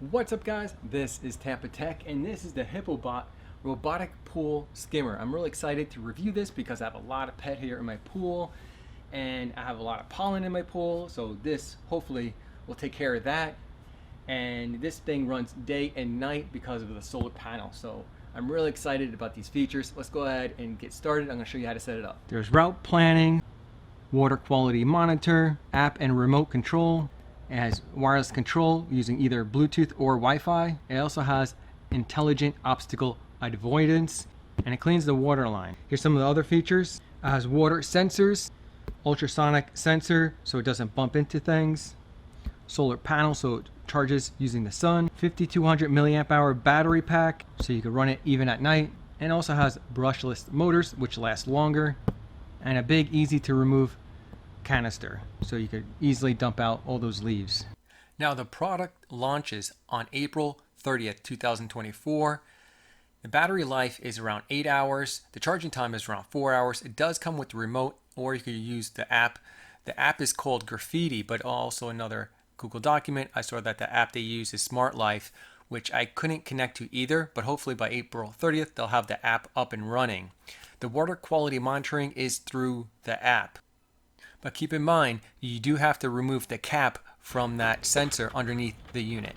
What's up, guys? This is TampaTec, and this is the HippoBot robotic pool skimmer. I'm really excited to review this because I have a lot of pet hair in my pool and I have a lot of pollen in my pool, so this hopefully will take care of that. And this thing runs day and night because of the solar panel, so I'm really excited about these features. Let's go ahead and get started. I'm going to show you how to set it up. There's route planning, water quality monitor, app and remote control. It has wireless control using either Bluetooth or Wi-Fi. It also has intelligent obstacle avoidance, and it cleans the water line. Here's some of the other features. It has water sensors, ultrasonic sensor so it doesn't bump into things, solar panel so it charges using the sun, 5200 milliamp hour battery pack so you can run it even at night, and also has brushless motors which last longer, and a big easy to remove canister so you could easily dump out all those leaves. Now the product launches on April 30th 2024. The battery life is around 8 hours. The charging time is around 4 hours. It does come with the remote, or you could use the app. The app is called Graffiti, but also another Google document. I saw that the app they use is Smart Life, which I couldn't connect to either, but hopefully by April 30th they'll have the app up and running. The water quality monitoring is through the app. But keep in mind, you do have to remove the cap from that sensor underneath the unit.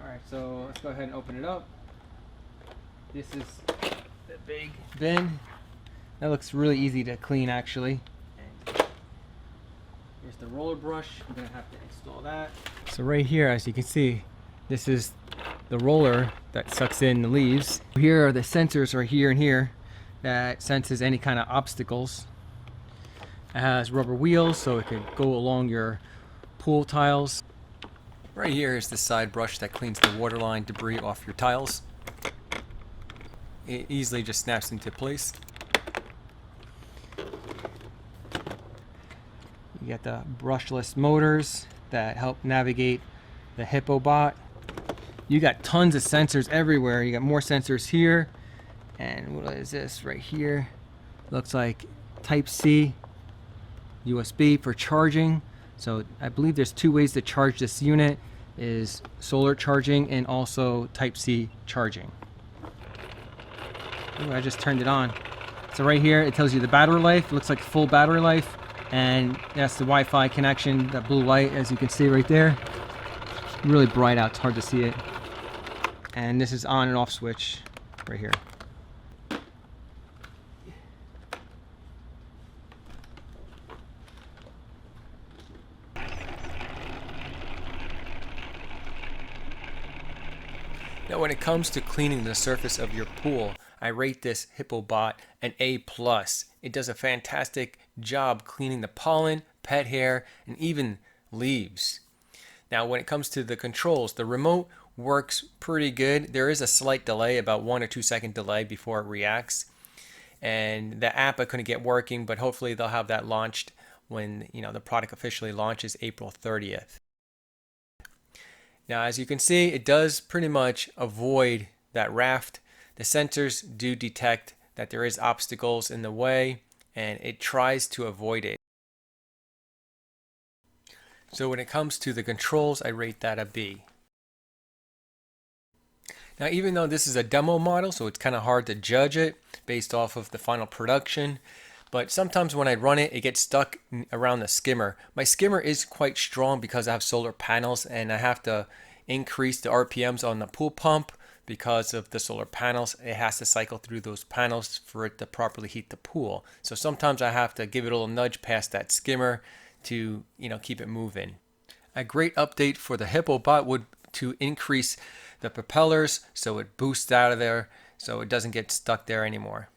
Alright, so let's go ahead and open it up. This is the big bin. That looks really easy to clean actually. Here's the roller brush. I'm gonna have to install that. So right here, as you can see, this is the roller that sucks in the leaves. Here are the sensors right here and here that senses any kind of obstacles. It has rubber wheels so it could go along your pool tiles. Right here is the side brush that cleans the waterline debris off your tiles. It easily just snaps into place. You got the brushless motors that help navigate the HippoBot. You got tons of sensors everywhere. You got more sensors here. And what is this right here? Looks like Type-C USB for charging. So I believe there's two ways to charge this unit, is solar charging and also Type-C charging. Ooh, I just turned it on. So right here it tells you the battery life. It looks like full battery life. And that's the Wi-Fi connection, that blue light as you can see right there. Really bright out, it's hard to see it. And this is on and off switch right here. Now when it comes to cleaning the surface of your pool, I rate this HippoBot an A+. It does a fantastic job cleaning the pollen, pet hair, and even leaves. Now when it comes to the controls, the remote works pretty good. There is a slight delay, about 1 or 2 second delay before it reacts. And the app I couldn't get working, but hopefully they'll have that launched when the product officially launches April 30th. Now as you can see, it does pretty much avoid that raft. The sensors do detect that there is obstacles in the way, and it tries to avoid it. So when it comes to the controls, I rate that a B. Now even though this is a demo model, so it's kind of hard to judge it based off of the final production, but sometimes when I run it, it gets stuck around the skimmer. My skimmer is quite strong because I have solar panels, and I have to increase the RPMs on the pool pump. Because of the solar panels, it has to cycle through those panels for it to properly heat the pool. So sometimes I have to give it a little nudge past that skimmer to keep it moving. A great update for the HippoBot would to increase the propellers so it boosts out of there so it doesn't get stuck there anymore.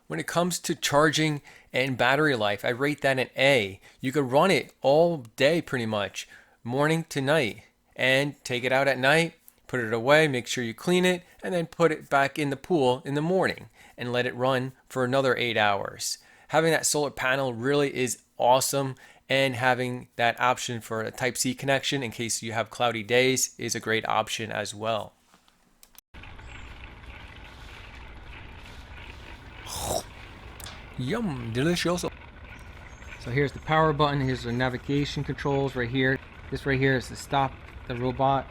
When it comes to charging and battery life, I rate that an A. You could run it all day pretty much, morning to night, and take it out at night. Put it away, make sure you clean it, and then put it back in the pool in the morning and let it run for another 8 hours. Having that solar panel really is awesome, and having that option for a Type-C connection in case you have cloudy days is a great option as well. Yum, delicious. So here's the power button. Here's the navigation controls right here. This right here is to stop the robot.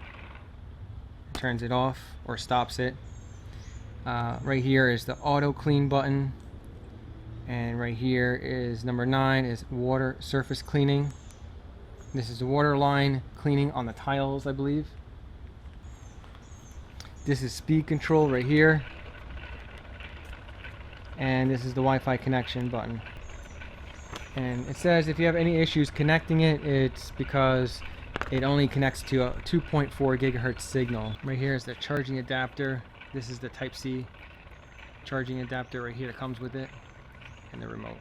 Turns it off or stops it. Right here is the auto clean button. And right here is number 9 is water surface cleaning. This is the water line cleaning on the tiles, I believe. This is speed control right here. And this is the Wi-Fi connection button. And it says if you have any issues connecting it, it's because it only connects to a 2.4 gigahertz signal. Right here is the charging adapter. This is the Type-C charging adapter right here that comes with it, and the remote.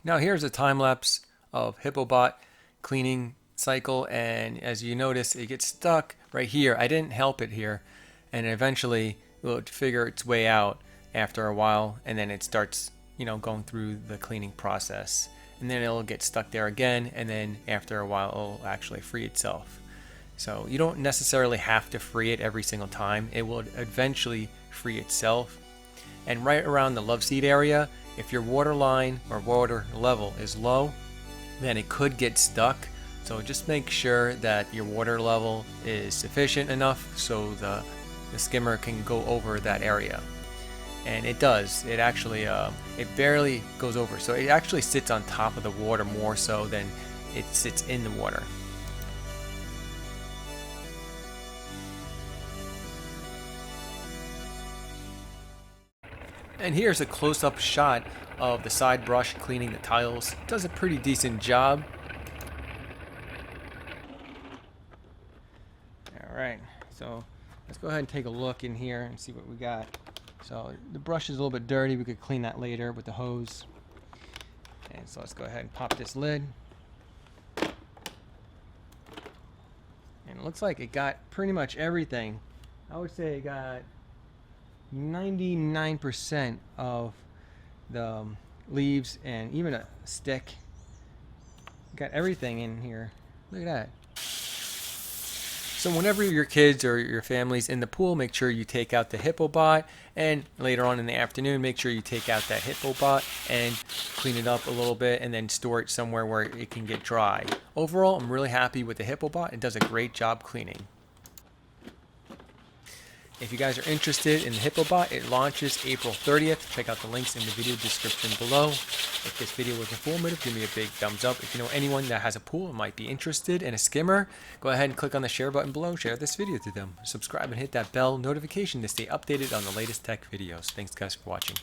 Now here's a time lapse of HippoBot cleaning cycle, and as you notice, it gets stuck right here. I didn't help it here, and eventually it will figure its way out after a while, and then it starts, going through the cleaning process, and then it'll get stuck there again, and then after a while it'll actually free itself. So you don't necessarily have to free it every single time. It will eventually free itself. And right around the love seat area, if your water line or water level is low, then it could get stuck. So just make sure that your water level is sufficient enough so the skimmer can go over that area. And it does. It actually, it barely goes over. So it actually sits on top of the water more so than it sits in the water. And here's a close-up shot of the side brush cleaning the tiles. It does a pretty decent job. Alright, so let's go ahead and take a look in here and see what we got. So the brush is a little bit dirty. We could clean that later with the hose. And so let's go ahead and pop this lid. And it looks like it got pretty much everything. I would say it got 99% of the leaves and even a stick. Got everything in here. Look at that. So whenever your kids or your family's in the pool, make sure you take out the HippoBot, and later on in the afternoon, make sure you take out that HippoBot and clean it up a little bit and then store it somewhere where it can get dry. Overall, I'm really happy with the HippoBot. It does a great job cleaning. If you guys are interested in the HippoBot, it launches April 30th. Check out the links in the video description below. If this video was informative, give me a big thumbs up. If you know anyone that has a pool and might be interested in a skimmer, go ahead and click on the share button below. Share this video to them. Subscribe and hit that bell notification to stay updated on the latest tech videos. Thanks guys for watching.